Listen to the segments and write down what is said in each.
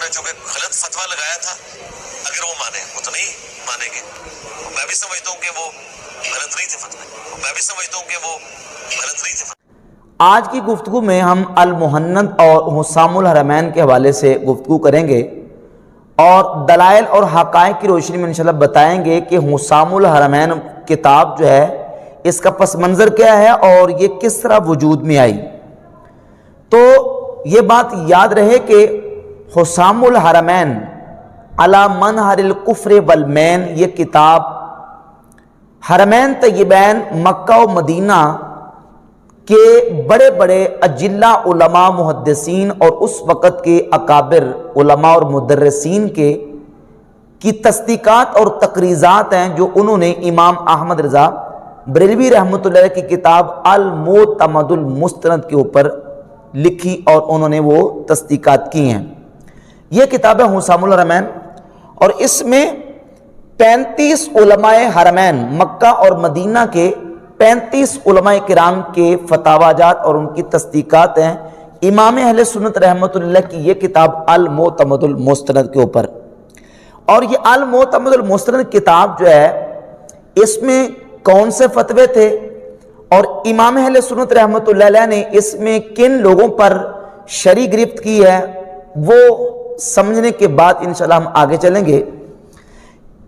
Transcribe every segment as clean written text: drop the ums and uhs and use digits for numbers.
نے چونکہ غلط فتویٰ لگایا تھا، اگر وہ مانے، وہ تو نہیں مانیں گے. میں بھی سمجھتا ہوں کہ وہ غلط نہیں تھے فتوے، میں بھی سمجھتا ہوں کہ وہ غلط نہیں تھے. آج کی گفتگو میں ہم المہند اور حسام الحرمین کے حوالے سے گفتگو کریں گے اور دلائل اور حقائق کی روشنی میں انشاءاللہ بتائیں گے کہ حسام الحرمین کتاب جو ہے اس کا پس منظر کیا ہے اور یہ کس طرح وجود میں آئی. تو یہ بات یاد رہے کہ حسام الحرمین علی منہر الکفر والمین، یہ کتاب حرمین طیبین مکہ و مدینہ کے بڑے بڑے اجلہ علماء محدثین اور اس وقت کے اکابر علماء اور مدرسین کی تصدیقات اور تقریضات ہیں جو انہوں نے امام احمد رضا بریلوی رحمۃ اللہ کی کتاب المعتمد المستند کے اوپر لکھی اور انہوں نے وہ تصدیقات کی ہیں. یہ کتاب ہے حسام الحرمین اور اس میں 35 علماء حرمین مکہ اور مدینہ کے 35 علماء کرام کے فتاوی جات اور ان کی تصدیقات ہیں امام اہل سنت رحمۃ اللہ کی یہ کتاب المعتمد المستند کے اوپر. اور یہ المعتمد المستند کتاب جو ہے اس میں کون سے فتوے تھے اور امام اہل سنت رحمۃ اللہ علیہ نے اس میں کن لوگوں پر شرعی گرفت کی ہے وہ سمجھنے کے بعد انشاءاللہ ہم آگے چلیں گے.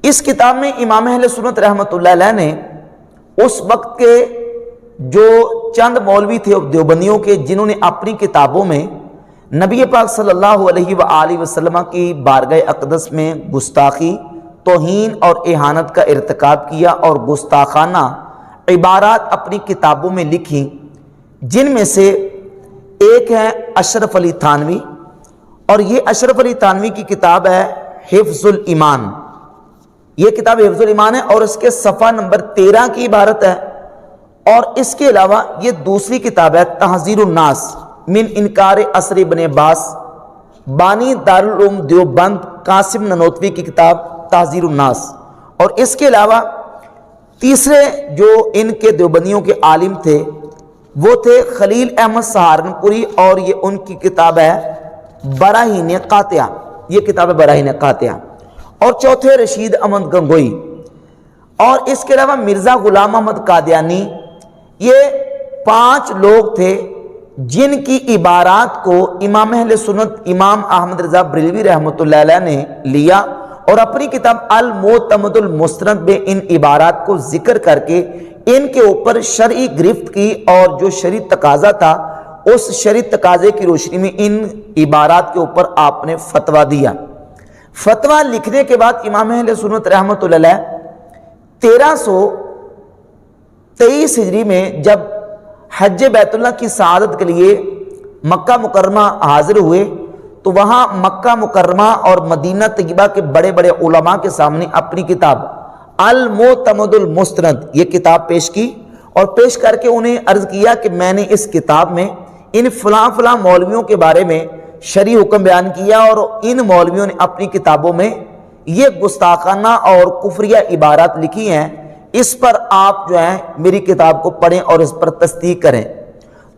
اس کتاب میں امام اہل سنت رحمۃ اللہ علیہ نے اس وقت کے جو چند مولوی تھے دیوبندیوں کے جنہوں نے اپنی کتابوں میں نبی پاک صلی اللہ علیہ وآلہ وسلم کی بارگاہ اقدس میں گستاخی، توہین اور اہانت کا ارتکاب کیا اور گستاخانہ عبارات اپنی کتابوں میں لکھی، جن میں سے ایک ہے اشرف علی تھانوی. اور یہ اشرف علی تھانوی کی کتاب ہے حفظ الایمان. یہ کتاب حفظ الایمان ہے اور اس کے صفحہ نمبر 13 کی عبارت ہے. اور اس کے علاوہ یہ دوسری کتاب ہے تحذیر الناس من انکار اثر ابن عباس، بانی دارالعلوم دیوبند قاسم ننوتوی کی کتاب تحذیر الناس. اور اس کے علاوہ تیسرے جو ان کے دیوبندیوں کے عالم تھے وہ تھے خلیل احمد سہارنپوری اور یہ ان کی کتاب ہے براہین قاطعہ. یہ کتاب ہے براہین قاطعہ. اور چوتھے رشید احمد گنگوئی. اور اس کے علاوہ مرزا غلام احمد قادیانی. یہ 5 لوگ تھے جن کی عبارات کو امام اہل سنت امام احمد رضا بریلوی رحمۃ اللہ علیہ نے لیا اور اپنی کتاب المعتمد المستند میں ان عبارات کو ذکر کر کے ان کے اوپر شرعی گرفت کی اور جو شرعی تقاضا تھا اس شرعی تقاضے کی روشنی میں ان عبارات کے اوپر آپ نے فتویٰ دیا. فتویٰ لکھنے کے بعد امام اہل سنت رحمۃ اللہ علیہ 1323 ہجری میں جب حج بیت اللہ کی سعادت کے لیے مکہ مکرمہ حاضر ہوئے تو وہاں مکہ مکرمہ اور مدینہ طیبہ کے بڑے بڑے علماء کے سامنے اپنی کتاب المعتمد المستند یہ کتاب پیش کی اور پیش کر کے انہیں عرض کیا کہ میں نے اس کتاب میں ان فلاں فلاں مولویوں کے بارے میں شرعی حکم بیان کیا اور ان مولویوں نے اپنی کتابوں میں یہ گستاخانہ اور کفریہ عبارات لکھی ہیں، اس پر آپ جو ہیں میری کتاب کو پڑھیں اور اس پر تصدیق کریں.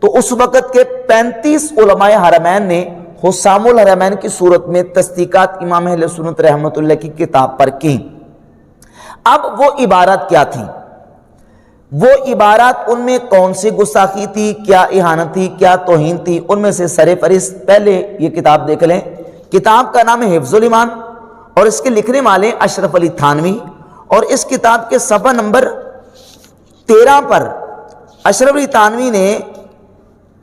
تو اس وقت کے 35 علماء حرمین نے حسام الحرمین کی صورت میں تصدیقات امام اہل سنت رحمۃ اللہ کی کتاب پر کی. اب وہ عبارات کیا تھی؟ وہ عبارات ان میں کون سی گستاخی تھی، کیا اہانت تھی، کیا توہین تھی، ان میں سے سر فہرست پہلے یہ کتاب دیکھ لیں. کتاب کا نام ہے حفظ الایمان اور اس کے لکھنے والے اشرف علی تھانوی. اور اس کتاب کے صفحہ نمبر 13 پر اشرف علی تھانوی نے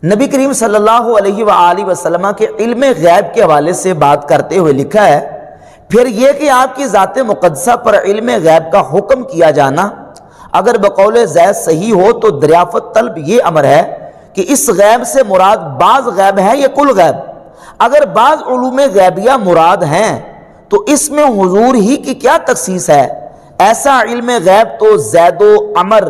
نبی کریم صلی اللہ علیہ وآلہ وسلم کے علم غیب کے حوالے سے بات کرتے ہوئے لکھا ہے، پھر یہ کہ آپ کی ذات مقدسہ پر علم غیب کا حکم کیا جانا اگر بقول زید صحیح ہو تو دریافت طلب یہ امر ہے کہ اس غیب سے مراد بعض غیب ہے یا کل غیب. اگر بعض علوم غیبیہ مراد ہیں تو اس میں حضور ہی کی کیا تخصیص ہے؟ ایسا علم غیب تو زید و عمر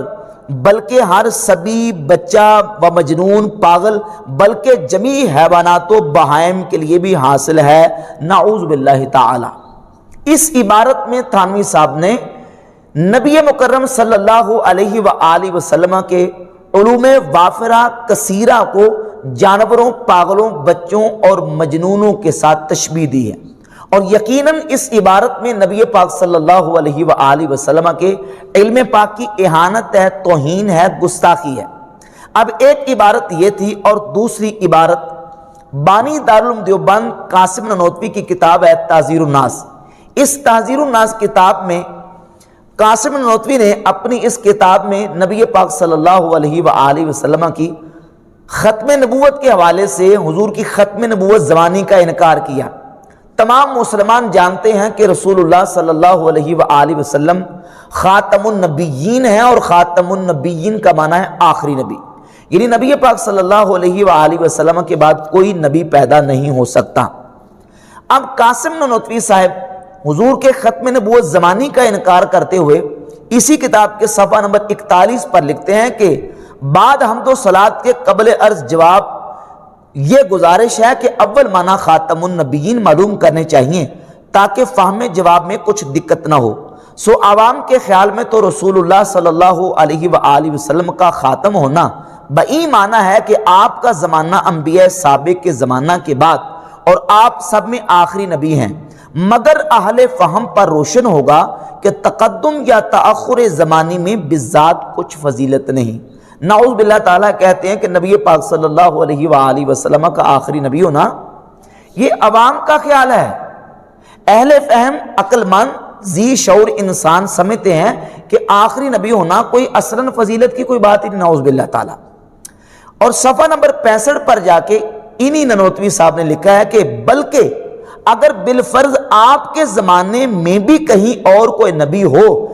بلکہ ہر سبی بچہ و مجنون پاگل بلکہ جمیع حیوانات و بہائم کے لیے بھی حاصل ہے، نعوذ باللہ تعالی. اس عبارت میں تھانوی صاحب نے نبی مکرم صلی اللہ علیہ وآلہ وسلم کے علوم وافرہ کثیرہ کو جانوروں، پاگلوں، بچوں اور مجنونوں کے ساتھ تشبیہ دی ہے. اور یقیناً اس عبارت میں نبی پاک صلی اللہ علیہ وآلہ وسلم کے علم پاک کی اہانت ہے، توہین ہے، گستاخی ہے۔ اب ایک عبارت یہ تھی، اور دوسری عبارت بانی دارالعلوم دیوبند قاسم نانوتوی کی کتاب ہے تحذیر الناس۔ اس تحذیر الناس کتاب میں قاسم نانوتوی نے اپنی اس کتاب میں نبی پاک صلی اللہ علیہ وآلہ وسلم کی ختم نبوت کے حوالے سے حضور کی ختم نبوت زمانی کا انکار کیا۔ تمام مسلمان جانتے ہیں کہ رسول اللہ صلی اللہ علیہ وآلہ وسلم خاتم النبیین ہیں، اور خاتم النبیین کا معنی ہے آخری نبی، یعنی نبی پاک صلی اللہ علیہ وآلہ وسلم کے بعد کوئی نبی پیدا نہیں ہو سکتا۔ اب قاسم نانوتوی صاحب حضور کے ختم نبوت زمانی کا انکار کرتے ہوئے اسی کتاب کے صفحہ نمبر 41 پر لکھتے ہیں کہ بعد حمد و صلات کے قبل عرض جواب یہ گزارش ہے کہ اول معنی خاتم النبیین معلوم کرنے چاہیے تاکہ فہم جواب میں کچھ دقت نہ ہو۔ سو عوام کے خیال میں تو رسول اللہ صلی اللہ علیہ وآلہ وسلم کا خاتم ہونا بئی معنی ہے کہ آپ کا زمانہ انبیاء سابق کے زمانہ کے بعد اور آپ سب میں آخری نبی ہیں، مگر اہل فہم پر روشن ہوگا کہ تقدم یا تأخر زمانی میں بالذات کچھ فضیلت نہیں۔ نعوذ باللہ تعالیٰ کہتے ہیں کہ نبی پاک صلی اللہ علیہ وآلہ وسلم کا آخری نبی ہونا یہ عوام کا خیال ہے۔ اہل فہم عقل مند ذی شعور انسان سمجھتے ہیں کہ آخری نبی ہونا کوئی اصلاً فضیلت کی کوئی بات ہی نہیں، نعوذ باللہ تعالیٰ۔ اور صفحہ نمبر 65 پر جا کے انہی نانوتوی صاحب نے لکھا ہے کہ بلکہ اگر بالفرض آپ کے زمانے میں بھی کہیں اور کوئی نبی ہو،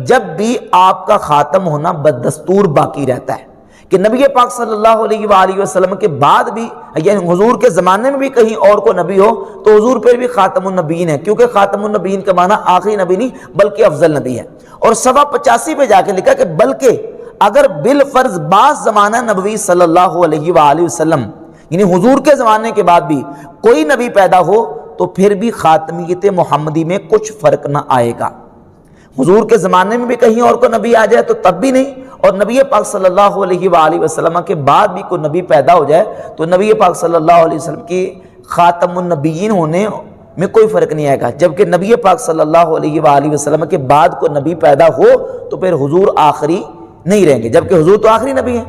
جب بھی آپ کا خاتم ہونا بدستور باقی رہتا ہے، کہ نبی پاک صلی اللہ علیہ وآلہ وسلم کے بعد بھی یعنی حضور کے زمانے میں بھی کہیں اور کوئی نبی ہو تو حضور پہ بھی خاتم النبیین ہے، کیونکہ خاتم النبیین کا معنی آخری نبی نہیں بلکہ افضل نبی ہے۔ اور صفحہ 85 پہ جا کے لکھا کہ بلکہ اگر بالفرض بعض زمانہ نبوی صلی اللہ علیہ وآلہ وسلم یعنی حضور کے زمانے کے بعد بھی کوئی نبی پیدا ہو تو پھر بھی خاتمیت محمدی میں کچھ فرق نہ آئے گا۔ حضور کے زمانے میں بھی کہیں اور کوئی نبی آ جائے تو تب بھی نہیں، اور نبی پاک صلی اللہ علیہ وآلہ وسلم کے بعد بھی کوئی نبی پیدا ہو جائے تو نبی پاک صلی اللہ علیہ وسلم کی خاتم النبیین ہونے میں کوئی فرق نہیں آئے گا، جبکہ نبی پاک صلی اللہ علیہ وآلہ وسلم کے بعد کوئی نبی پیدا ہو تو پھر حضور آخری نہیں رہیں گے، جبکہ حضور تو آخری نبی ہیں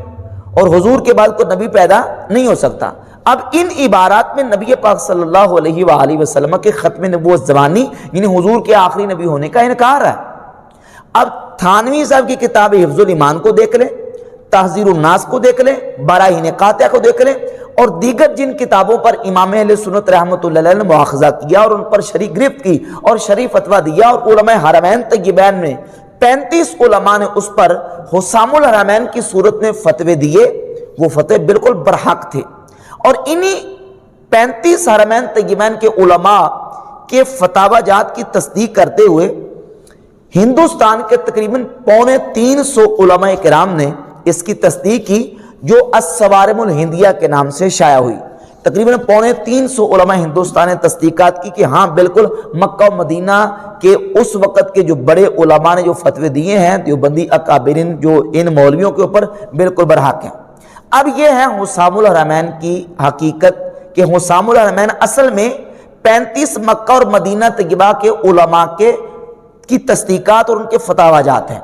اور حضور کے بعد کوئی نبی پیدا نہیں ہو سکتا۔ اب ان عبارات میں نبی پاک صلی اللہ علیہ وآلہ وسلم کے ختم نبوت زمانی یعنی حضور کے آخری نبی ہونے کا انکار ہے۔ اب تھانوی صاحب کی کتاب حفظ الایمان کو دیکھ لیں، تحذیر الناس کو دیکھ لیں، براہین قاطعہ کو دیکھ لیں، اور دیگر جن کتابوں پر امام اہل سنت رحمۃ اللہ علیہ نے مواخذہ کیا اور ان پر شرعی گرفت کی اور شرعی فتویٰ دیا، اور علماء حرمین طیبین میں 35 علماء نے اس پر حسام الحرمین کی صورت میں فتوے دیے، وہ فتوے بالکل برحق تھے، اور انہی 35 حرمین طیبین کے علماء کے فتاوی جات کی تصدیق کرتے ہوئے ہندوستان کے تقریباً 350 علماء کرام نے اس کی تصدیق کی، جو الصوارم الہندیہ کے نام سے شائع ہوئی۔ تقریباً 350 علماء ہندوستان نے تصدیقات کی کہ ہاں بالکل مکہ و مدینہ کے اس وقت کے جو بڑے علماء نے جو فتوے دیے ہیں دیوبندی اکابرین جو ان مولویوں کے اوپر بالکل برحق ہیں۔ اب یہ ہے حسام الحرمین کی حقیقت کہ حسام الحرمین اصل میں 35 مکہ اور مدینہ طیبہ کے علماء کی تصدیقات اور ان کے فتاوی جات ہیں۔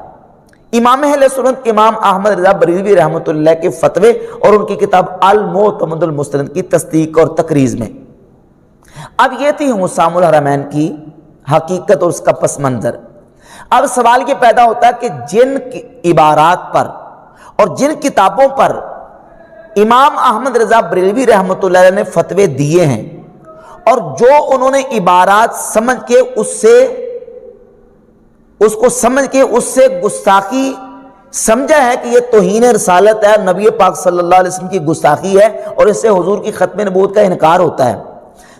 امام اہل سنت امام احمد رضا بریلوی رحمۃ اللہ کے فتوے اور ان کی کتاب المعتمد المستند کی تصدیق اور تقریز میں۔ اب یہ تھی حسام الحرمین کی حقیقت اور اس کا پس منظر۔ اب سوال یہ پیدا ہوتا ہے کہ جن عبارات پر اور جن کتابوں پر امام احمد رضا بریلوی رحمۃ اللہ علیہ نے فتوے دیے ہیں اور جو انہوں نے عبارات سمجھ کے اس سے گستاخی سمجھا ہے کہ یہ توہین رسالت ہے، نبی پاک صلی اللہ علیہ وسلم کی گستاخی ہے اور اس سے حضور کی ختم نبوت کا انکار ہوتا ہے۔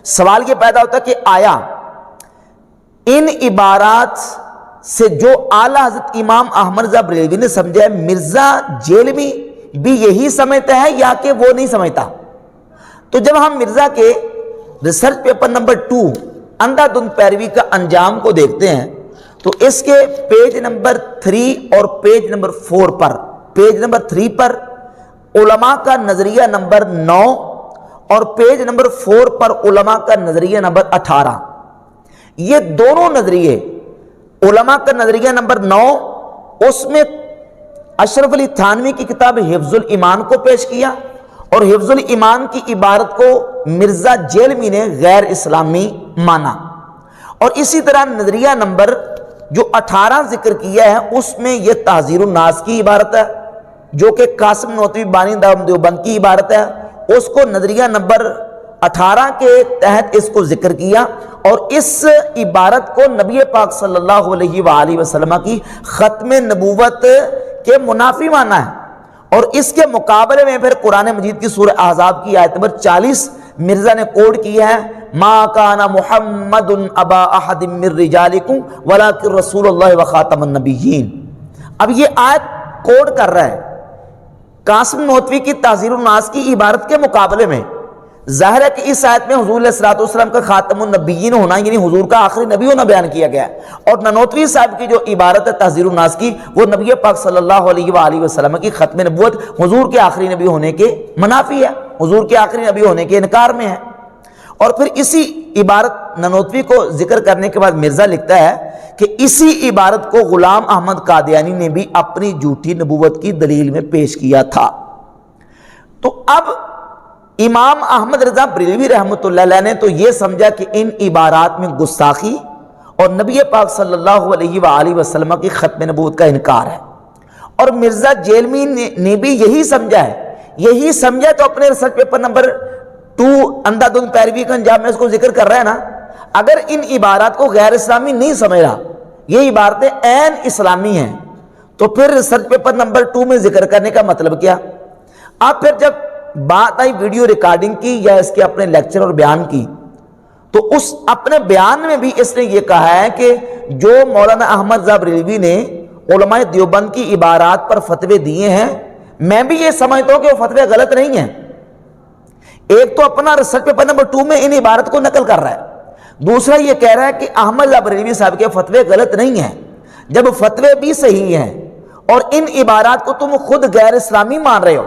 سوال یہ پیدا ہوتا ہے کہ آیا ان عبارات سے جو اعلیٰ حضرت امام احمد رضا بریلوی نے سمجھا ہے مرزا جیلوی بھی یہی سمجھتا ہے یا کہ وہ نہیں سمجھتا؟ تو جب ہم مرزا کے ریسرچ پیپر نمبر 2 اندھا دھند پیروی کا انجام کو دیکھتے ہیں تو اس کے پیج نمبر 3 اور پیج نمبر 4 پر، پیج نمبر 3 پر علماء کا نظریہ نمبر 9 اور پیج نمبر 4 پر علماء کا نظریہ نمبر 18. یہ دونوں نظریے، علماء کا نظریہ نمبر 9، اس میں اشرف علی تھانوی کی کتاب حفظ الایمان کو پیش کیا، اور حفظ الایمان کی عبارت کو مرزا جیلمی نے غیر اسلامی مانا. اور اسی طرح نظریہ نمبر جو 18 ذکر کیا ہے اس میں یہ تحذیر الناس کی عبارت ہے جو کہ قاسم نوتوی بانی دیوبند کی عبارت ہے، اس کو نظریہ نمبر 18 کے تحت اس کو ذکر کیا، اور اس عبارت کو نبی پاک صلی اللہ علیہ وآلہ وسلم کی ختم نبوت کے منافی مانا ہے. اور اس کے مقابلے میں پھر قرآن مجید کی سورہ احزاب کی آیت نمبر 40 مرزا نے کوڈ کی ہے، ما کان محمد ابا احد من رجالکم ولکن رسول اللہ وخاتم النبیین. اب یہ آیت کوڈ کر رہا ہے قاسم نوتوی کی تحذیر الناس کی عبارت کے مقابلے میں. ظاہر ہے کہ اس آیت میں حضور علیہ الصلوۃ والسلام کا خاتم النبیین ہونا یعنی حضور کا آخری نبی ہونا بیان کیا گیا ہے، اور ننوتوی صاحب کی جو عبارت ہے تحذیر الناس کی وہ نبی پاک صلی اللہ علیہ وآلہ وسلم کی ختم نبوت حضور کے آخری نبی ہونے کے منافی ہے، حضور کے آخری نبی ہونے کے انکار میں ہے. اور پھر اسی عبارت ننوتوی کو ذکر کرنے کے بعد مرزا لکھتا ہے کہ اسی عبارت کو غلام احمد قادیانی نے بھی اپنی جھوٹی نبوت کی دلیل میں پیش کیا تھا. تو اب امام احمد رضا بریلوی رحمۃ اللہ علیہ نے تو یہ سمجھا کہ ان عبارات میں گستاخی اور نبی پاک صلی اللہ علیہ وآلہ وسلم کی ختم نبوت کا انکار ہے، اور مرزا جیلمی نے بھی یہی سمجھا ہے. یہی سمجھا تو اپنے ریسرچ پیپر نمبر 2 اندھا دھند پیروی کا انجام میں اس کو ذکر کر رہا ہے نا. اگر ان عبارات کو غیر اسلامی نہیں سمجھ رہا، یہ عبارتیں عین اسلامی ہیں، تو پھر ریسرچ پیپر نمبر 2 میں ذکر کرنے کا مطلب کیا؟ اب پھر جب بات آئی ویڈیو ریکارڈنگ کی یا اس کے اپنے لیکچر اور بیان کی، تو اس اپنے بیان میں بھی اس نے یہ کہا ہے کہ جو مولانا احمد رضا بریلوی نے علماء دیوبند کی عبارات پر فتوے دیے ہیں، میں بھی یہ سمجھتا ہوں کہ وہ فتوے غلط نہیں ہیں. ایک تو اپنا ریسرچ پیپر نمبر 2 میں ان عبارت کو نقل کر رہا ہے، دوسرا یہ کہہ رہا ہے کہ احمد رضا بریلوی صاحب کے فتوے غلط نہیں ہیں. جب فتوے بھی صحیح ہیں اور ان عبارات کو تم خود غیر اسلامی مان رہے ہو،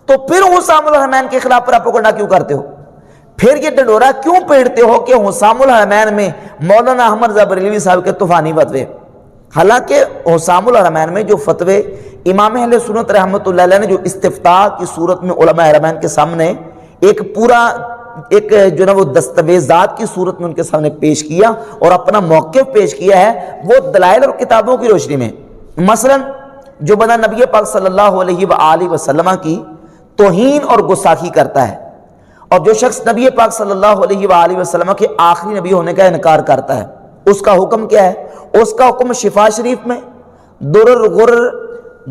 تو پھر حسام الحرمین کے خلاف پراپیگنڈا کیوں کرتے ہو؟ پھر یہ ڈنڈورا کیوں پیڑتے ہو کہ حسام الحرمین میں مولانا احمد رضا بریلوی صاحب کے طوفانی فتوے؟ حالانکہ حسام الحرمین میں جو فتوے امام اہل سنت رحمۃ اللہ علیہ نے جو استفتاء کی صورت میں علماء حرمین کے سامنے ایک جو نا وہ دستاویزات کی صورت میں ان کے سامنے پیش کیا اور اپنا موقف پیش کیا ہے، وہ دلائل اور کتابوں کی روشنی میں. مثلا جو بندہ نبی پاک صلی اللہ علیہ وآلہ وسلم کی توہین اور گستاخی کرتا ہے، اور جو شخص نبی پاک صلی اللہ علیہ وآلہ وسلم کے آخری نبی ہونے کا انکار کرتا ہے، اس کا حکم کیا ہے؟ اس کا حکم شفا شریف میں، درر غرر،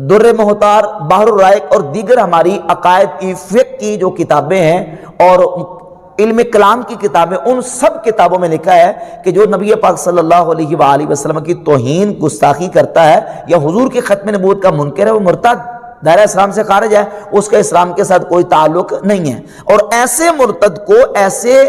در محتار، بحر الرائق اور دیگر ہماری عقائد کی فقہ کی جو کتابیں ہیں اور علم کلام کی کتابیں، ان سب کتابوں میں لکھا ہے کہ جو نبی پاک صلی اللہ علیہ وآلہ وسلم کی توہین گستاخی کرتا ہے یا حضور کی ختم نبوت کا منکر ہے، وہ مرتد، دائرہ اسلام سے خارج ہے، اس کا اسلام کے ساتھ کوئی تعلق نہیں ہے. اور ایسے مرتد کو، ایسے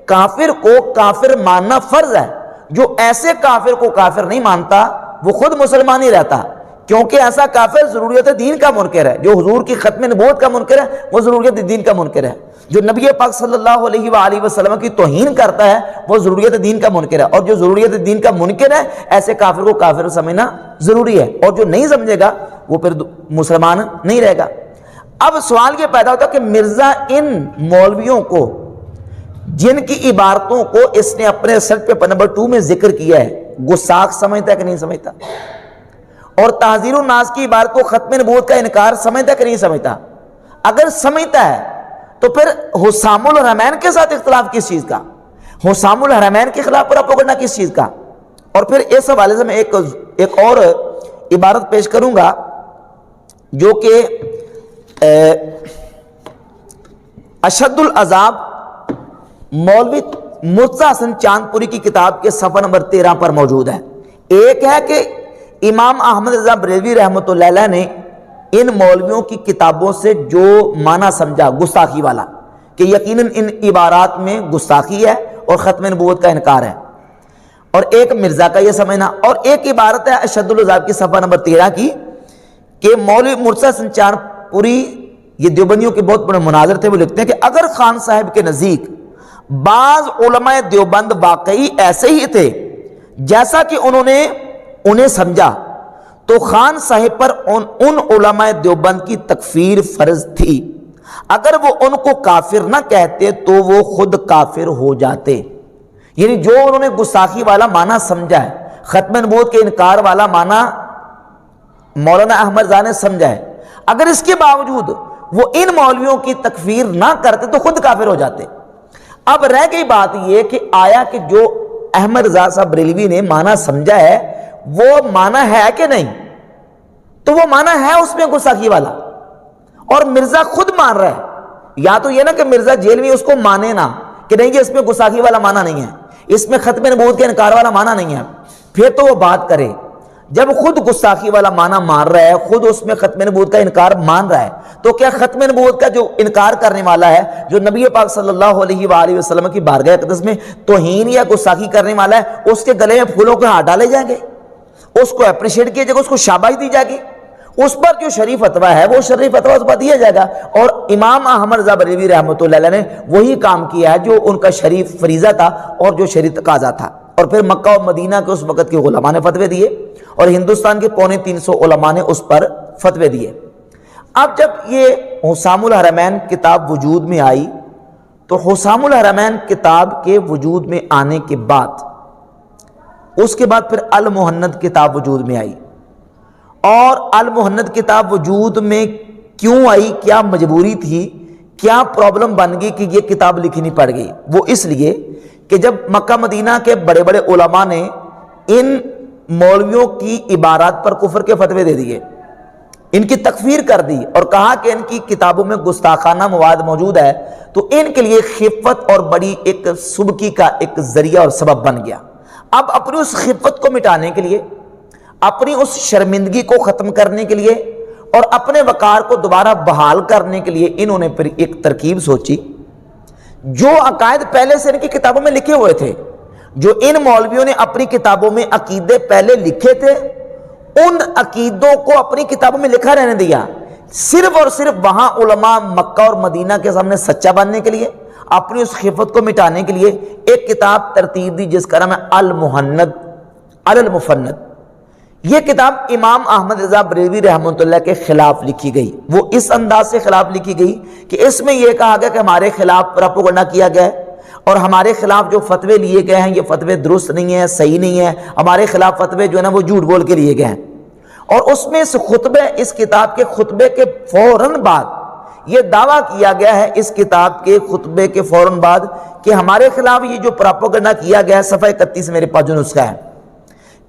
کافر کو کافر ماننا فرض ہے. جو ایسے کافر کو کافر نہیں مانتا وہ خود مسلمان ہی رہتا، کیونکہ ایسا کافر ضروریت دین کا منکر ہے. جو حضور کی ختم نبوت کا منکر ہے وہ ضروریت دین کا منکر ہے. جو نبی پاک صلی اللہ علیہ وآلہ وسلم کی توہین کرتا ہے وہ ضروریت دین کا منکر ہے. اور جو ضروریت دین کا منکر ہے ایسے کافر کو کافر سمجھنا ضروری ہے، اور جو نہیں سمجھے گا وہ پھر مسلمان نہیں رہے گا. اب سوال یہ پیدا ہوتا ہے کہ مرزا ان مولویوں کو جن کی عبارتوں کو اس نے اپنے ریسرچ پیپر نمبر 2 میں ذکر کیا ہے، گستاخ سمجھتا ہے کہ نہیں سمجھتا؟ اور تحذیر الناس کی عبارت کو ختم نبوت کا انکار سمجھتا ہے کہ نہیں سمجھتا؟ اگر سمجھتا ہے تو پھر حسام الحرمین کے ساتھ اختلاف کس چیز کا؟ حسام الحرمین کے خلاف پروپیگنڈا کس چیز کا؟ اور پھر اس حوالے سے میں ایک اور عبارت پیش کروں گا جو کہ اشد العذاب مولوی مرتضی حسن چاندپوری کی کتاب کے صفحہ نمبر 13 پر موجود ہے. ایک ہے کہ امام احمد رضا بریلوی رحمۃ اللہ علیہ نے ان مولویوں کی کتابوں سے جو معنی سمجھا گستاخی والا کہ یقیناً ان عبارات میں گستاخی ہے اور ختم نبوت کا انکار ہے، اور ایک مرزا کا یہ سمجھنا. اور ایک عبارت ہے اشد العذاب کی صفحہ نمبر 13 کی کہ مولوی مرتضی حسن چاندپوری یہ دیوبندیوں کے بہت بڑے مناظر تھے، وہ لکھتے ہیں کہ اگر خان صاحب کے نزدیک بعض علماء دیوبند واقعی ایسے ہی تھے جیسا کہ انہوں نے انہیں سمجھا، تو خان صاحب پر ان علماء دیوبند کی تکفیر فرض تھی، اگر وہ ان کو کافر نہ کہتے تو وہ خود کافر ہو جاتے۔ یعنی جو انہوں نے گستاخی والا معنی سمجھا ہے، ختم نبوت کے انکار والا معنی مولانا احمد رضا نے سمجھا ہے، اگر اس کے باوجود وہ ان مولویوں کی تکفیر نہ کرتے تو خود کافر ہو جاتے۔ اب رہ گئی بات یہ کہ آیا کہ جو احمد رضا صاحب بریلوی نے معنی سمجھا ہے وہ معنی ہے کہ نہیں؟ تو وہ معنی ہے اس میں گستاخی والا، اور مرزا خود مان رہا ہے۔ یا تو یہ نا کہ مرزا جیل میں اس کو مانے نہ کہ نہیں، اس میں گستاخی والا معنی نہیں ہے، اس میں ختم نبوت کے انکار والا معنی نہیں ہے، پھر تو وہ بات کرے۔ جب خود گستاخی والا معنی مان رہا ہے، خود اس میں ختم نبوت کا انکار مان رہا ہے، تو کیا ختم نبوت کا جو انکار کرنے والا ہے، جو نبی پاک صلی اللہ علیہ وآلہ وسلم کی بارگاہ اقدس میں توہین یا گستاخی کرنے والا ہے، اس کے گلے میں پھولوں کے ہاتھ ڈالے جائیں گے، اس کو اپریشیٹ کیا جائے گا، اس کو شاباشی دی جائے گی، اس پر جو شریف فتویٰ ہے وہ شریف فتویٰ اس پر دیا جائے گا۔ اور امام احمد رضا بریلوی رحمۃ اللہ علیہ نے وہی کام کیا ہے جو ان کا شریف فریضہ تھا اور جو شریف تقاضا تھا۔ اور پھر مکہ و مدینہ کے اس وقت کے علماء نے فتوے دیے، اور ہندوستان کے 350 علماء نے اس پر فتوے دیے۔ اب جب یہ حسام الحرمین کتاب وجود میں آئی، تو حسام الحرمین کتاب کے وجود میں آنے کے بعد اس کے بعد پھر المہند کتاب وجود میں آئی۔ اور المہند کتاب وجود میں کیوں آئی، کیا مجبوری تھی، کیا پرابلم بن گئی کہ یہ کتاب لکھنی پڑ گئی؟ وہ اس لیے کہ جب مکہ مدینہ کے بڑے بڑے علماء نے ان مولویوں کی عبارات پر کفر کے فتوے دے دیے، ان کی تکفیر کر دی اور کہا کہ ان کی کتابوں میں گستاخانہ مواد موجود ہے، تو ان کے لیے خفت اور بڑی ایک سبکی کا ایک ذریعہ اور سبب بن گیا۔ اب اپنی اس خفت کو مٹانے کے لیے، اپنی اس شرمندگی کو ختم کرنے کے لیے اور اپنے وقار کو دوبارہ بحال کرنے کے لیے انہوں نے پھر ایک ترکیب سوچی۔ جو عقائد پہلے سے ان کی کتابوں میں لکھے ہوئے تھے، جو ان مولویوں نے اپنی کتابوں میں عقیدے پہلے لکھے تھے، ان عقیدوں کو اپنی کتابوں میں لکھا رہنے دیا، صرف اور صرف وہاں علماء مکہ اور مدینہ کے سامنے سچا بننے کے لیے، اپنی اس خفت کو مٹانے کے لیے ایک کتاب ترتیب دی جس کا نام ہے المہند علی المفند۔ یہ کتاب امام احمد رضا بریلوی رحمۃ اللہ کے خلاف لکھی گئی۔ وہ اس انداز سے خلاف لکھی گئی کہ اس میں یہ کہا گیا کہ ہمارے خلاف پروپیگنڈا کیا گیا ہے، اور ہمارے خلاف جو فتوے لیے گئے ہیں یہ فتوے درست نہیں ہیں، صحیح نہیں ہیں، ہمارے خلاف فتوے جو ہے نا وہ جھوٹ بول کے لیے گئے ہیں۔ اور اس میں اس خطبے، اس کتاب کے خطبے کے فوراً بعد یہ دعویٰ کیا گیا ہے، اس کتاب کے خطبے کے فوراً بعد، کہ ہمارے خلاف یہ جو پروپیگنڈا کیا گیا ہے، صفحہ 31 میرے پاس جو نسخہ ہے،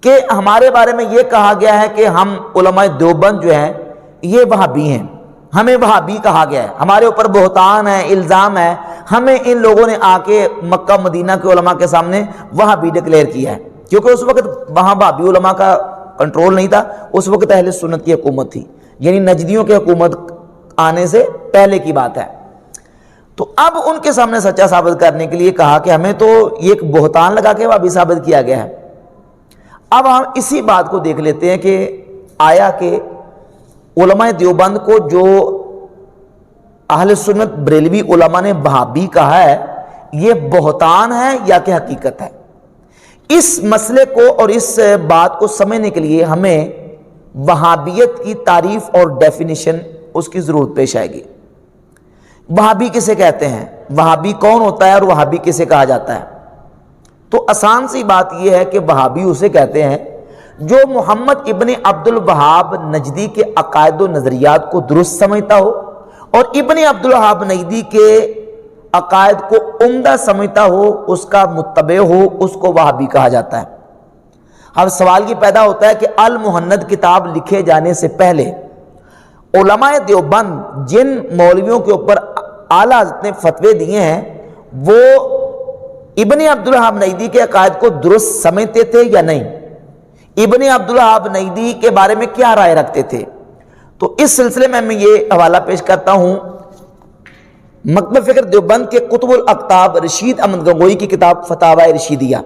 کہ ہمارے بارے میں یہ کہا گیا ہے کہ ہم علماء دیوبند جو ہیں یہ وہابی ہیں، ہمیں وہابی کہا گیا ہے، ہمارے اوپر بہتان ہے، الزام ہے، ہمیں ان لوگوں نے آ کے مکہ مدینہ کے علماء کے سامنے وہابی ڈکلیئر کیا ہے، کیونکہ اس وقت وہاں وہابی علماء کا کنٹرول نہیں تھا، اس وقت اہل سنت کی حکومت تھی، یعنی نجدیوں کی حکومت آنے سے پہلے کی بات ہے۔ تو اب ان کے سامنے سچا ثابت کرنے کے لیے کہا کہ ہمیں تو یہ ایک بہتان لگا کے وہابی ثابت کیا گیا ہے۔ اب ہم اسی بات کو دیکھ لیتے ہیں کہ آیا کہ علماء دیوبند کو جو اہل سنت بریلوی علماء نے وہابی کہا ہے یہ بہتان ہے یا کہ حقیقت ہے۔ اس مسئلے کو اور اس بات کو سمجھنے کے لیے ہمیں وہابیت کی تعریف اور ڈیفینیشن اس کی ضرورت پیش آئے گی۔ وہابی کسے کہتے ہیں، وہابی کون ہوتا ہے اور وہابی کسے کہا جاتا ہے؟ تو آسان سی بات یہ ہے کہ وہابی اسے کہتے ہیں جو محمد ابن عبد الوہاب نجدی کے عقائد و نظریات کو درست سمجھتا ہو اور ابن عبد الوہاب نجدی کے عقائد کو عمدہ سمجھتا ہو، اس کا متبع ہو، اس کو وہابی کہا جاتا ہے۔ اب سوال یہ پیدا ہوتا ہے کہ المہند کتاب لکھے جانے سے پہلے علماء دیوبند جن مولویوں کے اوپر اعلیٰ حضرت نے فتوے دیے ہیں وہ ابن عبد الوہاب نجدی کے عقائد کو درست سمجھتے تھے یا نہیں؟ ابن عبد الوہاب نجدی کے بارے میں کیا رائے رکھتے تھے؟ تو اس سلسلے میں یہ حوالہ پیش کرتا ہوں مکتبہ فکر دیوبند کے کتب الاقطاب رشید احمد گنگوئی کی کتاب فتاوی رشیدیہ۔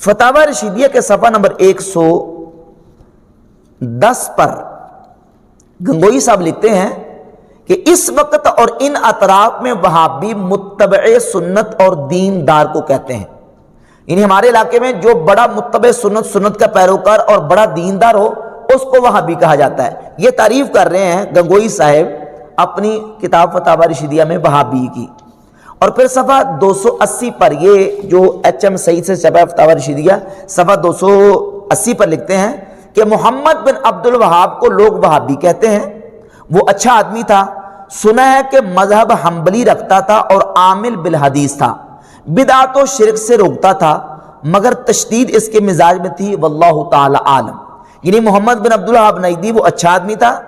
فتاوی رشیدیہ کے صفحہ نمبر 110 پر گنگوئی صاحب لکھتے ہیں کہ اس وقت اور ان اطراف میں وہابی متبع سنت اور دیندار کو کہتے ہیں، یعنی ہمارے علاقے میں جو بڑا متبع سنت کا پیروکار اور بڑا دیندار ہو اس کو وہابی کہا جاتا ہے۔ یہ تعریف کر رہے ہیں گنگوئی صاحب اپنی کتاب فتاوی رشیدیہ میں وہابی کی۔ اور پھر صفحہ 280 پر، یہ جو ایچ ایم سعید سے چھپا ہے فتاوی رشیدیہ، صفحہ 280 پر لکھتے ہیں کہ محمد بن عبد الوہاب کو لوگ وہابی کہتے ہیں، وہ اچھا آدمی تھا، سنا ہے کہ مذہب حنبلی رکھتا تھا اور عامل بالحدیث تھا، بدعت و شرک سے روکتا تھا، مگر تشدید اس کے مزاج میں تھی، واللہ تعالی عالم۔ یعنی محمد بن عبد الوہاب نجدی وہ اچھا آدمی تھا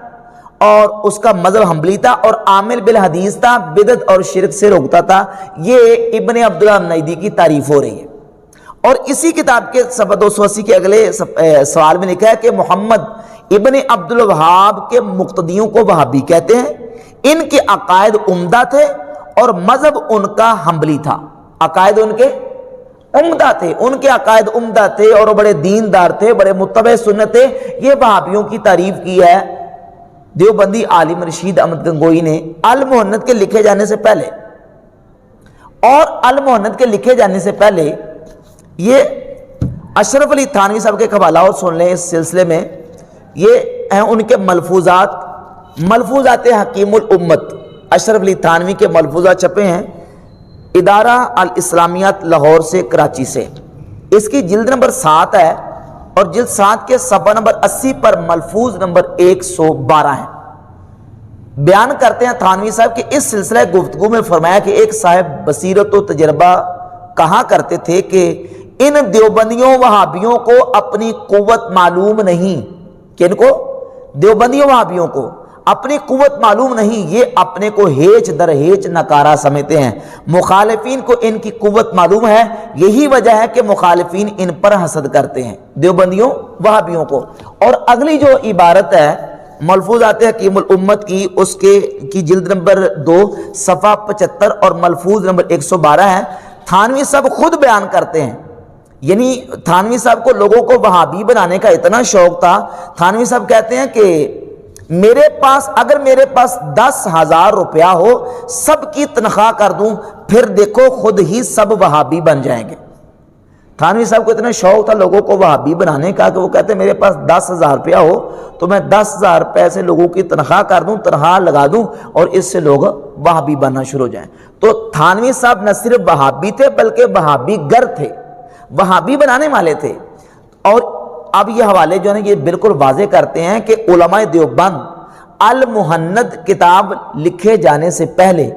اور اس کا مذہب حنبلی تھا اور عامل بالحدیث تھا، بدعت اور شرک سے روکتا تھا۔ یہ ابن عبد الوہاب نجدی کی تعریف ہو رہی ہے۔ اور اسی کتاب کے صفحہ 280 کے اگلے سوال میں لکھا ہے کہ محمد ابن عبد الوہاب کے مقتدیوں کو وہابی کہتے ہیں، ان کے عقائد عمدہ تھے اور مذہب ان کا حنبلی تھا۔ عقائد ان کے عمدہ تھے، ان کے عقائد عمدہ تھے اور بڑے دیندار تھے، بڑے متبع سنت تھے۔ یہ وہابیوں کی تعریف کی ہے دیوبندی عالم رشید احمد گنگوئی نے المہند کے لکھے جانے سے پہلے۔ اور المہند کے لکھے جانے سے پہلے یہ اشرف علی تھانوی صاحب کے حوالہ اور سن لیں اس سلسلے میں، یہ ہیں ان کے ملفوظات حکیم الامت۔ اشرف علی تھانوی کے ملفوظات چھپے ہیں ادارہ الاسلامیات لاہور سے، کراچی سے۔ اس کی جلد نمبر 7 ہے اور جلد 7 کے صفحہ نمبر 80 پر ملفوظ نمبر 112 ہے۔ بیان کرتے ہیں تھانوی صاحب کہ اس سلسلہ گفتگو میں فرمایا کہ ایک صاحب بصیرت و تجربہ کہا کرتے تھے کہ ان دیوبندیوں وہابیوں کو اپنی قوت معلوم نہیں، کہ ان کو دیوبندیوں وہابیوں کو اپنی قوت معلوم نہیں، یہ اپنے کو ہیچ در ہیچ نکارا سمجھتے ہیں، مخالفین کو ان کی قوت معلوم ہے، یہی وجہ ہے کہ مخالفین ان پر حسد کرتے ہیں، دیوبندیوں وہابیوں کو۔ اور اگلی جو عبارت ہے ملفوظات حکیم الامت کی، اس کی جلد نمبر 2 صفحہ 75 اور ملفوظ نمبر 112 ہے۔ تھانوی صاحب خود بیان کرتے ہیں، یعنی تھانوی صاحب کو لوگوں کو وہابی بنانے کا اتنا شوق تھا، تھانوی صاحب کہتے ہیں کہ اگر میرے پاس 10,000 روپیہ ہو، سب کی تنخواہ کر دوں، پھر دیکھو خود ہی سب وہابی بن جائیں گے۔ تھانوی صاحب کو اتنا شوق تھا لوگوں کو وہابی بنانے کا کہ وہ کہتے ہیں میرے پاس 10,000 روپیہ ہو تو میں 10,000 روپے سے لوگوں کی تنخواہ کر دوں، تنخواہ لگا دوں اور اس سے لوگ وہابی بننا شروع ہو جائیں۔ تو تھانوی صاحب نہ صرف وہابی تھے بلکہ وہابی گر تھے، وہابی بنانے والے تھے۔ اور اب یہ حوالے جو ہے یہ بالکل واضح کرتے ہیں کہ علماء دیوبند المہند کتاب لکھے جانے سے پہلے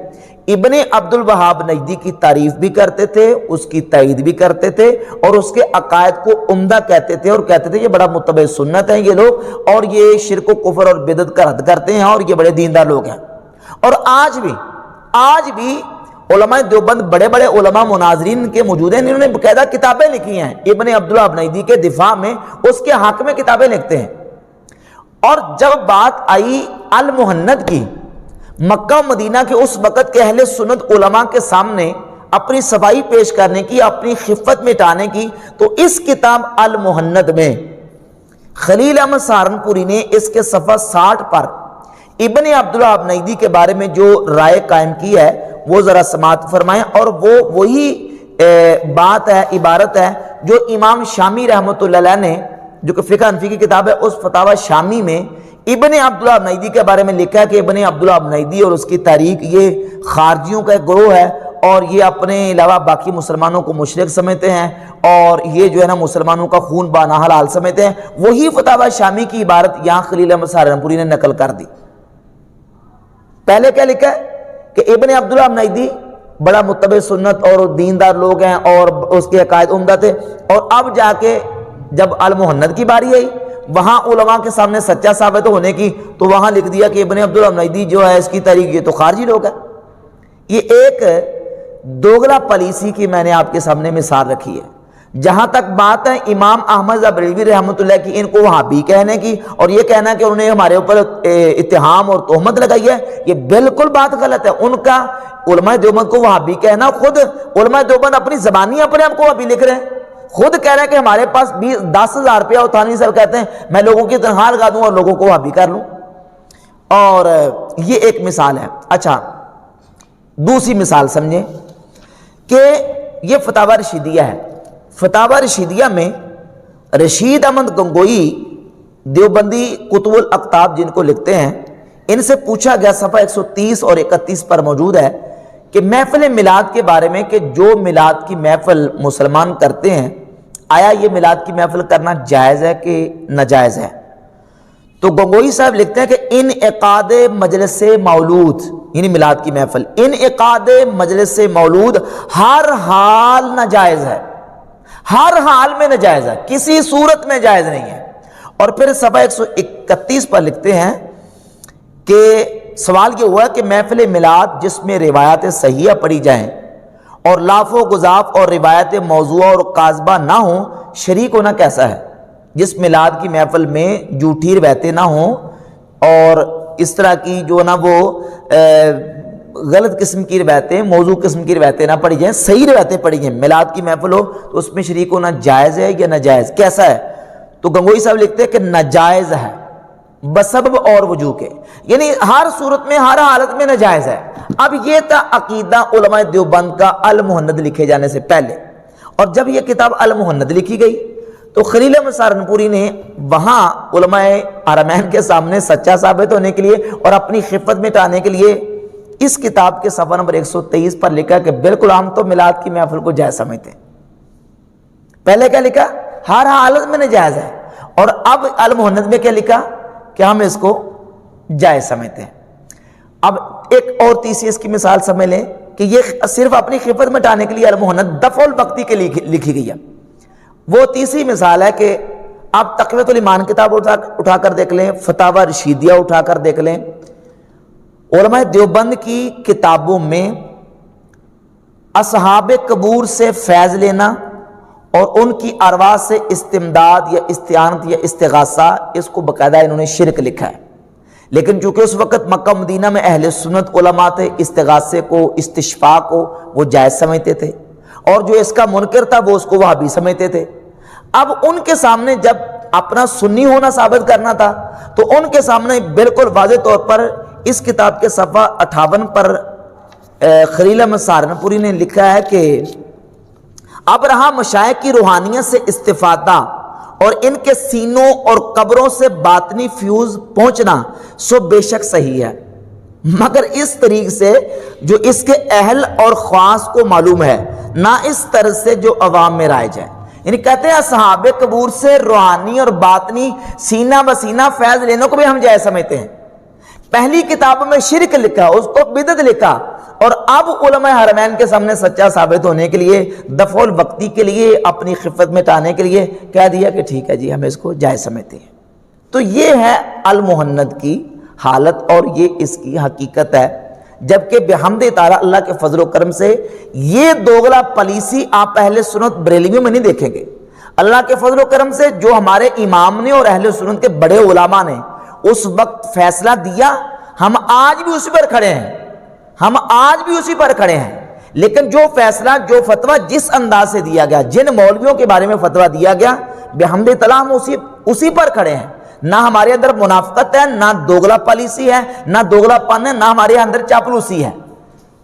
ابن عبد الوہاب نجدی کی تعریف بھی کرتے تھے، اس کی تائید بھی کرتے تھے اور اس کے عقائد کو عمدہ کہتے تھے، اور کہتے تھے یہ بڑا متبع سنت ہے یہ لوگ، اور یہ شرک و کفر اور بدعت کا رد کرتے ہیں اور یہ بڑے دیندار لوگ ہیں۔ اور آج بھی علماء دیوبند بڑے بڑے علماء مناظرین کے موجود ہیں، انہوں نے باقاعدہ کتابیں لکھی ہیں ابن عبد الوہاب نجدی کے دفاع میں، اس کے حق میں کتابیں لکھتے ہیں۔ اور جب بات آئی المہند کی، مکہ و مدینہ کے اس وقت کے اہل سنت علماء کے سامنے اپنی صفائی پیش کرنے کی، اپنی خفت مٹانے کی، تو اس کتاب المہند میں خلیل احمد سہارنپوری نے اس کے صفحہ 60 پر ابن عبد الوہاب نجدی کے بارے میں جو رائے قائم کی ہے وہ ذرا سماعت فرمائیں۔ اور وہ وہی بات ہے، عبارت ہے جو امام شامی رحمۃ اللہ علیہ نے، جو کہ فقہ حنفی کی کتاب ہے، اس فتاوی شامی میں ابن عبد الوہاب نجدی کے بارے میں لکھا ہے کہ ابن عبد الوہاب نجدی اور اس کی تحریک یہ خارجیوں کا ایک گروہ ہے اور یہ اپنے علاوہ باقی مسلمانوں کو مشرک سمجھتے ہیں اور یہ جو ہے نا مسلمانوں کا خون بانا حلال سمجھتے ہیں۔ وہی فتاوی شامی کی عبارت یہاں خلیل احمد سہارنپوری نے نقل کر دی۔ پہلے کیا لکھا ہے کہ ابن عبد الوہاب نجدی بڑا متبع سنت اور دیندار لوگ ہیں اور اس کے عقائد عمدہ تھے، اور اب جا کے جب المہند کی باری آئی وہاں علماء کے سامنے سچا ثابت ہونے کی، تو وہاں لکھ دیا کہ ابن عبد الوہاب نجدی جو ہے اس کی تحریک یہ تو خارجی لوگ ہے۔ یہ ایک دوگلا پالیسی کی میں نے آپ کے سامنے مثال رکھی ہے۔ جہاں تک بات ہے امام احمد بریلوی رحمۃ اللہ کی، ان کو وہابی کہنے کی اور یہ کہنا کہ انہوں نے ہمارے اوپر اتہام اور تہمت لگائی ہے، یہ بالکل بات غلط ہے۔ ان کا علماء دیوبند کو وہابی کہنا، خود علماء دیوبند اپنی زبانی اپنے آپ کو وہابی لکھ رہے ہیں، خود کہہ رہے ہیں کہ ہمارے پاس 10,000 روپیہ، اور تھانوی صاحب کہتے ہیں میں لوگوں کی تنخواہ لگا دوں اور لوگوں کو وہابی کر لوں۔ اور یہ ایک مثال ہے۔ اچھا دوسری مثال سمجھیں کہ یہ فتاوی رشیدیہ ہے۔ فتاوی رشیدیہ میں رشید احمد گنگوئی دیوبندی کتب الاقطاب جن کو لکھتے ہیں، ان سے پوچھا گیا، صفحہ 130 اور 31 پر موجود ہے کہ محفل میلاد کے بارے میں کہ جو میلاد کی محفل مسلمان کرتے ہیں، آیا یہ میلاد کی محفل کرنا جائز ہے کہ ناجائز ہے؟ تو گنگوئی صاحب لکھتے ہیں کہ انعقاد مجلس مولود، یعنی میلاد کی محفل، انعقاد مجلس مولود ہر حال ناجائز ہے، ہر حال میں ناجائز ہے، کسی صورت میں جائز نہیں ہے۔ اور پھر صفحہ 131 پر لکھتے ہیں کہ سوال یہ ہوا کہ محفل میلاد جس میں روایات صحیحہ پڑھی جائیں اور لاف و گزاف اور روایت موضوع اور کاذبہ نہ ہوں، شریک ہونا کیسا ہے؟ جس میلاد کی محفل میں جھوٹی روایتیں نہ ہوں اور اس طرح کی جو نا وہ غلط قسم کی روایتیں، موضوع قسم کی روایتیں نہ پڑھی جائیں، صحیح روایتیں پڑھی جائیں، میلاد کی محفل ہو تو اس میں شریک ہونا جائز ہے یا ناجائز، کیسا ہے؟ تو گنگوئی صاحب لکھتے ہیں کہ ناجائز ہے بسبب اور وجوہ کے، یعنی ہر صورت میں ہر حالت میں ناجائز ہے۔ اب یہ تھا عقیدہ علماء دیوبند کا المہند لکھے جانے سے پہلے، اور جب یہ کتاب المہند لکھی گئی تو خلیل احمد سہارنپوری نے وہاں علماء حرمین کے سامنے سچا ثابت ہونے کے لیے اور اپنی خفت مٹانے کے لیے اس کتاب کے صفحہ نمبر 123 پر لکھا کہ بالکل ہم تو میلاد کی محفل کو جائز سمجھتے ہیں۔ پہلے کیا لکھا؟ ہر حالت میں ناجائز ہے، اور اب المہند میں کیا لکھا کہ ہم اس کو جائز سمجھتے ہیں۔ اب ایک اور تیسری اس کی مثال سمجھ لیں کہ یہ صرف اپنی خفت مٹانے کے لیے المہند دفع الوقتی کے لیے لکھی گئی ہے۔ وہ تیسری مثال ہے کہ آپ تقویۃ الایمان کتاب اٹھا کر دیکھ لیں، فتاوی رشیدیہ اٹھا کر دیکھ لیں، علماء دیوبند کی کتابوں میں اصحاب قبور سے فیض لینا اور ان کی ارواح سے استمداد یا استعانت یا استغاثہ، اس کو باقاعدہ انہوں نے شرک لکھا ہے۔ لیکن چونکہ اس وقت مکہ مدینہ میں اہل سنت علماء تھے، استغاثے کو، استشفاء کو وہ جائز سمجھتے تھے، اور جو اس کا منکر تھا وہ اس کو وہابی سمجھتے تھے۔ اب ان کے سامنے جب اپنا سنی ہونا ثابت کرنا تھا تو ان کے سامنے بالکل واضح طور پر اس کتاب کے صفحہ 58 پر خلیل احمد سہارنپوری نے لکھا ہے کہ اب رہا مشائخ کی روحانیت سے استفادہ اور ان کے سینوں اور قبروں سے باطنی فیوز پہنچنا، سو بے شک صحیح ہے، مگر اس طریق سے جو اس کے اہل اور خواص کو معلوم ہے، نہ اس طرز سے جو عوام میں رائج ہے۔ یعنی کہتے ہیں اصحاب قبور سے روحانی اور باطنی سینہ بسینہ فیض لینے کو بھی ہم جائز سمجھتے ہیں۔ پہلی کتاب میں شرک لکھا، اس کو بدعت لکھا، اور اب علماء حرمین کے سامنے سچا ثابت ہونے کے لیے، دفع الوقتی کے لیے، اپنی خفت مٹانے کے لیے کہہ دیا کہ ٹھیک ہے جی ہم اس کو جائز سمجھتے ہیں۔ تو یہ ہے المہند کی حالت اور یہ اس کی حقیقت ہے، جبکہ بحمد تعالیٰ اللہ کے فضل و کرم سے یہ دوغلا پالیسی آپ اہل سنت بریلویوں میں نہیں دیکھیں گے۔ اللہ کے فضل و کرم سے جو ہمارے امام نے اور اہل سنت کے بڑے علماء نے اس وقت فیصلہ دیا، ہم آج بھی اسی پر کھڑے ہیں، ہم آج بھی اسی پر کھڑے ہیں۔ لیکن جو فیصلہ، جو فتویٰ جس انداز سے دیا گیا، جن مولویوں کے بارے میں فتویٰ دیا گیا، بحمد تعالیٰ ہم اسی پر کھڑے ہیں۔ نہ ہمارے اندر منافقت ہے، نہ دوغلا پالیسی ہے، نہ دوغلا پن ہے، نہ ہمارے اندر چاپلوسی ہے۔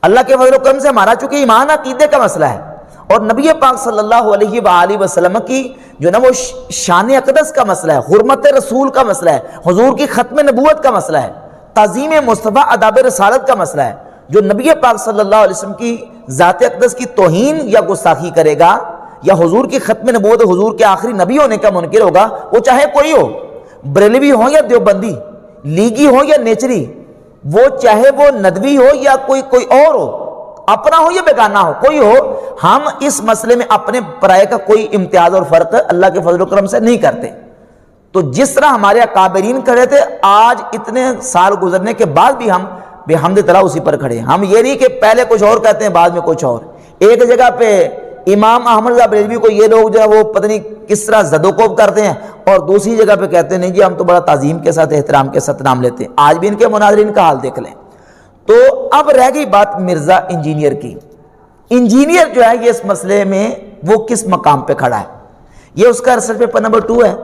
اللہ کے فضل و کرم سے ہمارا چونکہ ایمان عقیدے کا مسئلہ ہے، اور نبی پاک صلی اللہ علیہ وآلہ وسلم کی جو نا وہ شان اقدس کا مسئلہ ہے، حرمت رسول کا مسئلہ ہے، حضور کی ختم نبوت کا مسئلہ ہے، تعظیم مصطفیٰ اداب رسالت کا مسئلہ ہے۔ جو نبی پاک صلی اللہ علیہ وسلم کی ذات اقدس کی توہین یا گستاخی کرے گا، یا حضور کی ختم نبوت، حضور کے آخری نبی ہونے کا منکر ہوگا، وہ چاہے کوئی ہو، بریلوی ہو یا دیوبندی، لیگی ہو یا نیچری، وہ چاہے وہ ندوی ہو یا کوئی اور ہو، اپنا ہو یا بیگانہ ہو، کوئی ہو، ہم اس مسئلے میں اپنے پرائے کا کوئی امتیاز اور فرق اللہ کے فضل و کرم سے نہیں کرتے۔ تو جس طرح ہمارے اکابرین کھڑے تھے، آج اتنے سال گزرنے کے بعد بھی ہم بحمد تعالیٰ اسی پر کھڑے ہیں۔ ہم یہ نہیں کہ پہلے کچھ اور کہتے ہیں بعد میں کچھ اور۔ ایک جگہ پہ امام احمد رضا بریلوی کو یہ لوگ جو ہے وہ پتہ نہیں کس طرح زد و کوب کرتے ہیں، اور دوسری جگہ پہ کہتے ہیں نہیں جی ہم تو بڑا تعظیم کے ساتھ، احترام کے ساتھ نام لیتے ہیں۔ آج بھی ان کے مناظرین کا حال دیکھ لیں۔ تو اب رہ گئی بات مرزا انجینئر کی۔ انجینئر جو ہے یہ اس مسئلے میں وہ کس مقام پہ کھڑا ہے؟ یہ اس کا ریسرچ پیپر نمبر 2 ہے۔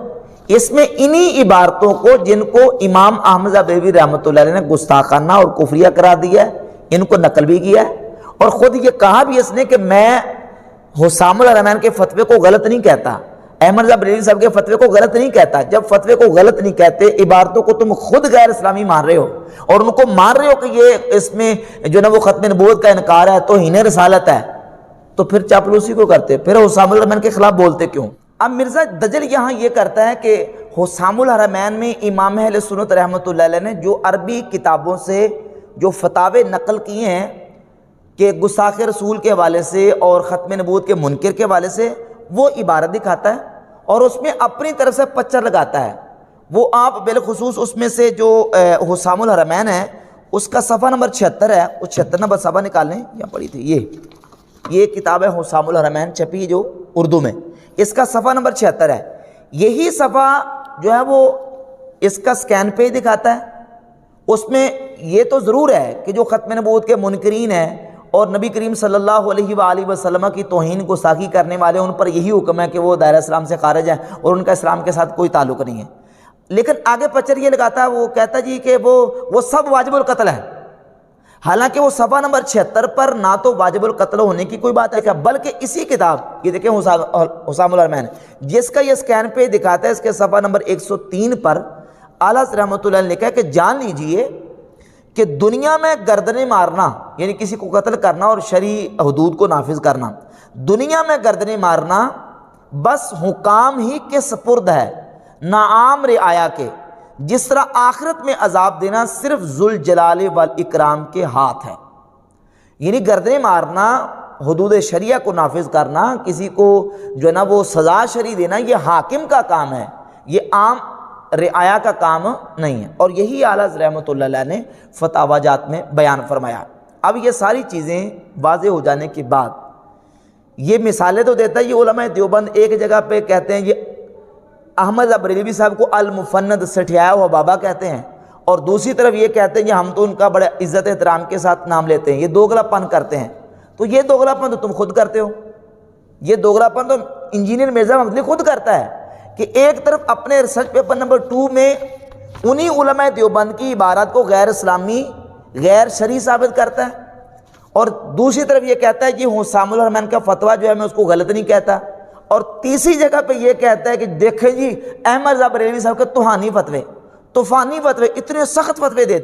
اس میں انہی عبارتوں کو جن کو امام احمد بریلوی رحمۃ اللہ علیہ نے گستاخانہ اور کفریہ قرار دیا ہے، ان کو نقل بھی کیا ہے، اور خود یہ کہا بھی اس نے کہ میں حسام الحرمین کے فتوے کو غلط نہیں کہتا، احمد رضا بریلوی صاحب کے فتوے کو غلط نہیں کہتا۔ جب فتوے کو غلط نہیں کہتے، عبارتوں کو تم خود غیر اسلامی مان رہے ہو اور ان کو مان رہے ہو کہ یہ اس میں جو نا وہ ختم نبوت کا انکار ہے، توہین رسالت ہے، تو پھر چاپلوسی کو کرتے، پھر حسام الحرمین کے خلاف بولتے کیوں؟ اب مرزا دجل یہاں یہ کرتا ہے کہ حسام الحرمین میں امام اہل سنت رحمۃ اللہ علیہ نے جو عربی کتابوں سے جو فتاوے نقل کیے ہیں کہ گستاخ رسول کے حوالے سے اور ختم نبوت کے منکر کے حوالے سے، وہ عبارت دکھاتا ہے اور اس میں اپنی طرف سے پچر لگاتا ہے۔ وہ آپ بالخصوص اس میں سے جو حسام الحرمین ہے اس کا صفحہ نمبر 76 ہے، اس 76 نمبر صفحہ نکال لیں، یہاں پڑھی تھی، یہ کتاب ہے حسام الحرمین چھپی جو اردو میں، اس کا صفحہ نمبر 76 ہے۔ یہی صفحہ جو ہے وہ اس کا سکین پیج دکھاتا ہے۔ اس میں یہ تو ضرور ہے کہ جو ختم نبوت کے منکرین ہیں اور نبی کریم صلی اللہ علیہ وآلہ وسلم کی توہین گستاخی کرنے والے، ان پر یہی حکم ہے کہ وہ دائرہ اسلام سے خارج ہیں اور ان کا اسلام کے ساتھ کوئی تعلق نہیں ہے۔ لیکن آگے پچر یہ لگاتا ہے، وہ کہتا جی کہ وہ سب واجب القتل ہے، حالانکہ وہ صفحہ نمبر 76 پر نہ تو واجب القتل ہونے کی کوئی بات ہے، بلکہ اسی کتاب یہ دیکھیں حسام الحرمین جس کا یہ سکین پہ دکھاتا ہے، اس کے صفحہ نمبر 103 پر اعلیٰ رحمۃ اللہ نے لکھا ہے کہ جان لیجئے کہ دنیا میں گردنیں مارنا، یعنی کسی کو قتل کرنا اور شرعی حدود کو نافذ کرنا، دنیا میں گردنیں مارنا بس حکام ہی کے سپرد ہے، نہ عام رعایا کے، جس طرح آخرت میں عذاب دینا صرف ذوالجلال والاکرام کے ہاتھ ہے۔ یعنی گردنیں مارنا، حدود شریعہ کو نافذ کرنا، کسی کو جو ہے نا وہ سزا شرعی دینا، یہ حاکم کا کام ہے، یہ عام رعایا کا کام نہیں ہے۔ اور یہی اعلیٰ رحمۃ اللہ علیہ نے فتاوی جات میں بیان فرمایا۔ اب یہ ساری چیزیں واضح ہو جانے کے بعد یہ مثالیں تو دیتا ہے، یہ علماء دیوبند ایک جگہ پہ کہتے ہیں یہ احمد بریلوی صاحب کو المفند سٹھیایا ہوا بابا کہتے ہیں، اور دوسری طرف یہ کہتے ہیں کہ ہم تو ان کا بڑے عزت احترام کے ساتھ نام لیتے ہیں، یہ دوغلا پن کرتے ہیں۔ تو یہ دوغلا پن تو تم خود کرتے ہو، یہ دوغلا پن تو انجینئر مرزا ممدلی خود کرتا ہے کہ ایک طرف اپنے ریسرچ پیپر نمبر 2 میں انہی علماء دیوبند کی عبارات کو غیر اسلامی، غیر شرعی ثابت کرتا ہے، اور دوسری طرف یہ کہتا ہے کہ حسام الحرمین کا فتویٰ جو ہے میں اس کو غلط نہیں کہتا، اور تیسری جگہ پہ یہ کہتا ہے کہ دیکھیں جی احمد رضا بریلوی صاحب کے طوفانی فتوے اتنے سخت فتوے دیتے